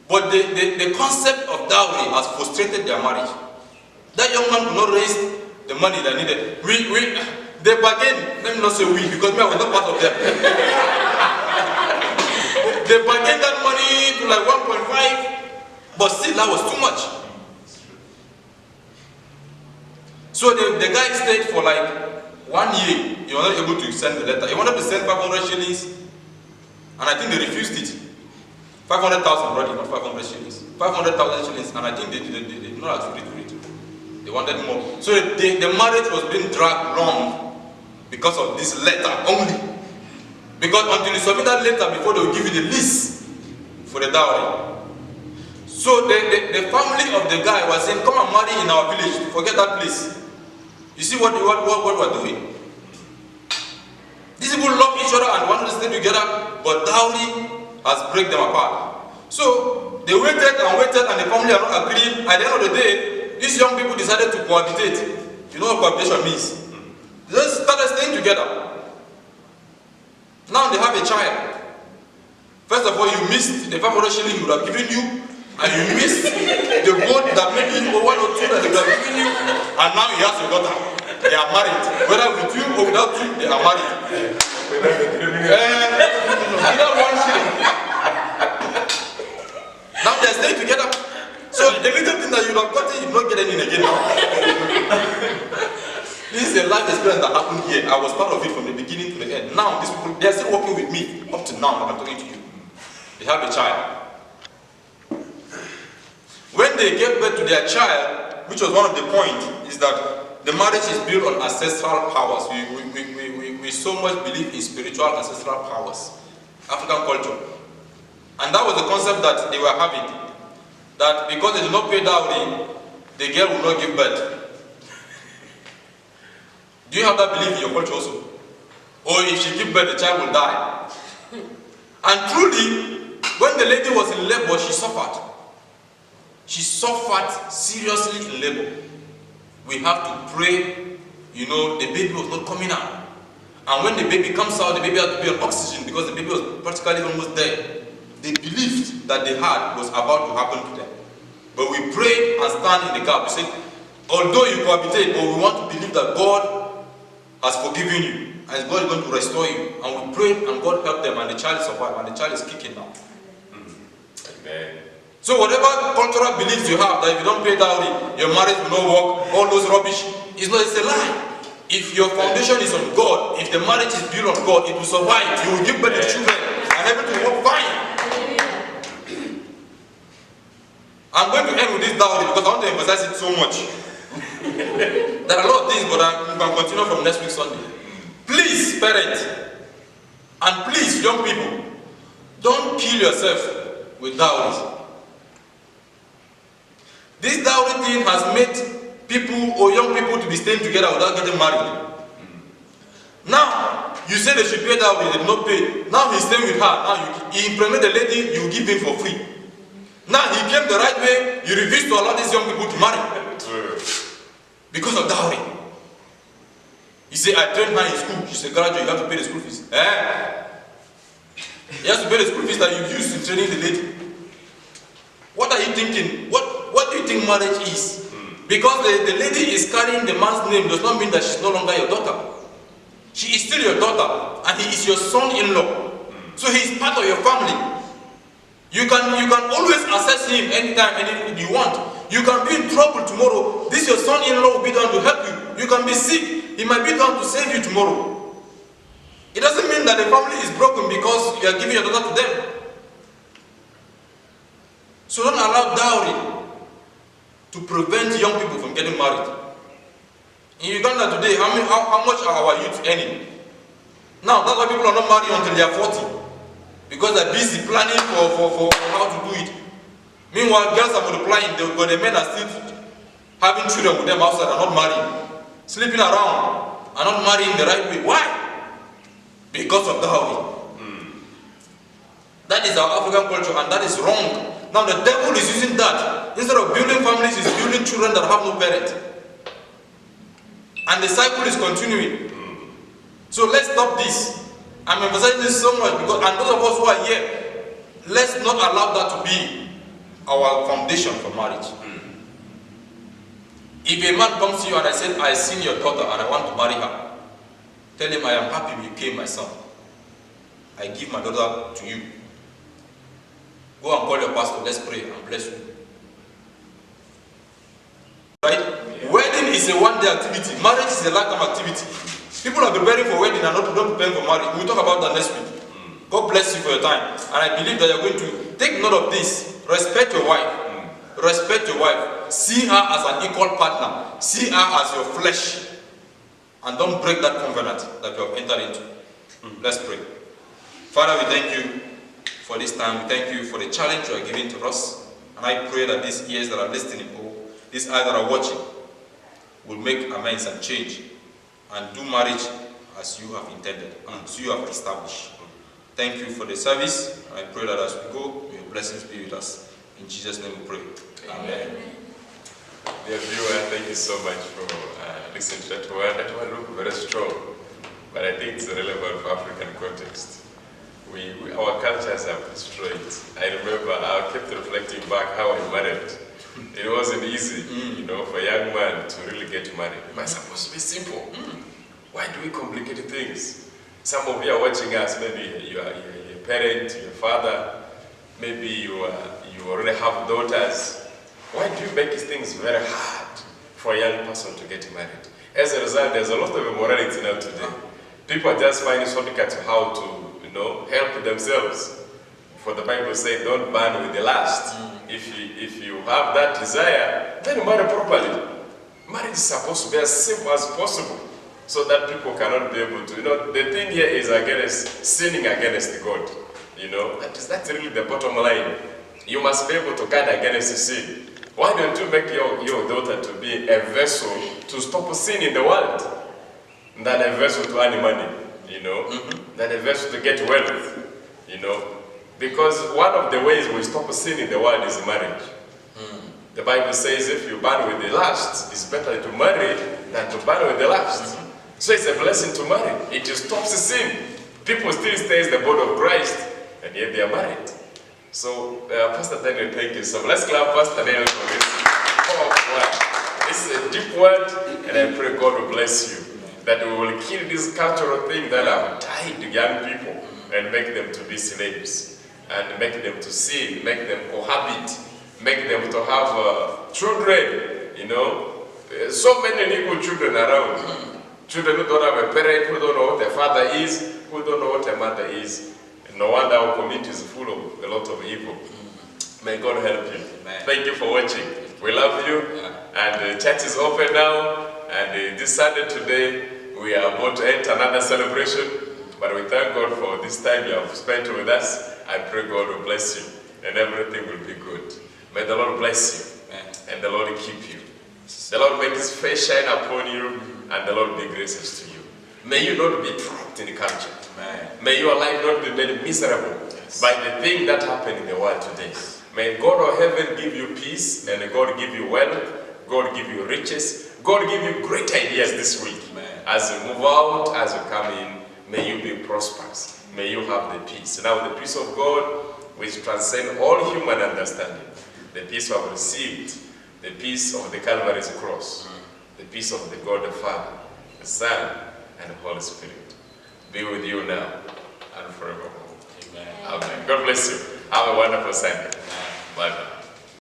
but the concept of dowry has frustrated their marriage. That young man could not raise the money they needed. They bargained. Let me not say we, because me, I was not part of them. They bargained that money to like 1.5, but still that was too much. So the guy stayed for like 1 year. He was not able to send the letter. He wanted to send 500 shillings, and I think they refused it. 500,000 already, not 500 shillings. 500,000 shillings, and I think they did not agree to it. They wanted more. So the marriage was being dragged long because of this letter only. Because until you submit that letter before they will give you the list for the dowry. So the family of the guy was saying, come and marry in our village, forget that place. You see what we're doing? These people love each other and want to stay together, but dowry has break them apart. So they waited and the family are not agreeing. At the end of the day, these young people decided to cohabitate. You know what cohabitation means? They just started staying together. Now they have a child. First of all, you missed the 500 shillings he would have given you, and you missed the gold that maybe 1 or 2 that he would have given you, and now he has a daughter. They are married. Whether with you or without you, they are married. Without 1 shilling. Now they are staying together. So the little thing that you would have gotten, you don't get any again now. This is a life experience that happened here. I was part of it from the beginning to the end. Now, these people, they are still working with me up to now. I'm talking to you. They have a child. When they gave birth to their child, which was one of the points, is that the marriage is built on ancestral powers. We so much believe in spiritual ancestral powers, African culture. And that was the concept that they were having. That because they did not pay dowry, the girl will not give birth. Do you have that belief in your culture also? Or if she gives birth, the child will die. And truly, when the lady was in labor, she suffered. She suffered seriously in labor. We have to pray, you know, the baby was not coming out. And when the baby comes out, the baby had to be on oxygen because the baby was practically almost dead. The belief that they had was about to happen to them. But we prayed and stand in the gap. We said, although you cohabitate, but we want to believe that God has forgiven you and God is going to restore you. And we prayed and God helped them and the child survived and the child is kicking now. Amen. So whatever cultural beliefs you have, that if you don't pay dowry, your marriage will not work, all those rubbish, it's a lie. If your foundation is on God, if the marriage is built on God, it will survive. You will give birth to children and everything will work fine. I'm going to end with this dowry because I want to emphasize it so much. There are a lot of things, but I can continue from next week Sunday. Please, parents, and please, young people, don't kill yourself with dowries. This dowry thing has made people or young people to be staying together without getting married. Now, you say they should pay dowry, they did not pay. Now he's staying with her. Now he impregnate the lady, you give him for free. Now he came the right way, you refuse to allow these young people to marry. Because of dowry. He said, I trained her in school. She's a graduate, you have to pay the school fees. He has to pay the school fees that you used in training the lady. What are you thinking? What do you think marriage is? Because the lady is carrying the man's name does not mean that she's no longer your daughter. She is still your daughter and he is your son-in-law. So he is part of your family. You can always access him anytime you want. You can be in trouble tomorrow. This your son-in-law will be down to help you. You can be sick. He might be down to save you tomorrow. It doesn't mean that the family is broken because you are giving your daughter to them. So don't allow dowry to prevent young people from getting married. In Uganda today, how much are our youth earning? Now, that's why people are not married until they are 40. Because they're busy planning for how to do it. Meanwhile, girls are multiplying, but the men are still having children with them outside and not marrying. Sleeping around and not marrying the right way. Why? Because of dowry. That is our African culture and that is wrong. Now the devil is using that. Instead of building families, he's building children that have no parent. And the cycle is continuing. So let's stop this. I'm emphasizing this so much because, and those of us who are here, let's not allow that to be our foundation for marriage. If a man comes to you and I said, I seen your daughter and I want to marry her, tell him I am happy you came, my son. I give my daughter to you. Go and call your pastor, let's pray and bless you. Right? Yeah. Wedding is a one-day activity. Marriage is a lifetime activity. People are preparing for wedding and not preparing for marriage. We'll talk about that next week. God bless you for your time. And I believe that you're going to take note of this. Respect your wife. Respect your wife. See her as an equal partner. See her as your flesh. And don't break that covenant that you have entered into. Let's pray. Father, we thank you for this time. We thank you for the challenge you are giving to us. And I pray that these ears that are listening, or these eyes that are watching, will make amends and change and do marriage as you have intended and as you have established. Thank you for the service. I pray that as we go, may your blessings be with us. In Jesus' name we pray. Amen. Dear viewer, thank you so much for listening to that word. That word looked very strong, but I think it's relevant for African context. Our cultures have destroyed. I remember I kept reflecting back how I married. It wasn't easy, for a young man to really get married. It was supposed to be simple. Why do we complicate things? Some of you are watching us, maybe you are your parent, your father, maybe you already have daughters. Why do you make things very hard for a young person to get married? As a result, there's a lot of immorality now today. People are just finding shortcuts how to help themselves. For the Bible says, don't burn with the lust. If you have that desire, then marry properly. Marriage is supposed to be as simple as possible, so that people cannot be able to. The thing here is against sinning against God. That's really the bottom line. You must be able to guard against sin. Why don't you make your daughter to be a vessel to stop sin in the world, than a vessel to earn money, you know, than a vessel to get wealth, you know? Because one of the ways we stop sin in the world is marriage. The Bible says if you burn with the lust, it's better to marry than to burn with the lust. So it's a blessing to marry. It stops sin. People still stay in the body of Christ, and yet they are married. So, Pastor Daniel, thank you so much. Let's clap Pastor Daniel for this. Oh, wow. This is a deep word, and I pray God will bless you. That we will kill this cultural thing that have tied young people and make them to be slaves, and make them to sin, make them cohabit, make them to have children, you know. So many legal children around. Children who don't have a parent, who don't know what a father is, who don't know what a mother is. No wonder our community is full of a lot of evil. May God help you. Thank you for watching. We love you. And the church is open now. And this Sunday today, we are about to enter another celebration. But we thank God for this time you have spent with us. I pray God will bless you. And everything will be good. May the Lord bless you. And the Lord keep you. The Lord make His face shine upon you. And the Lord be gracious to you. May you not be trapped in the culture. May your life not be made miserable by the thing that happened in the world today. May God of heaven give you peace, and God give you wealth, God give you riches, God give you great ideas this week. As you move out, as you come in, may you be prosperous. May you have the peace. Now the peace of God, which transcends all human understanding, the peace we have received, the peace of the Calvary's cross, the peace of the God the Father, the Son, and the Holy Spirit be with you now and forevermore. Amen. Amen. God bless you. Have a wonderful Sunday. Bye-bye.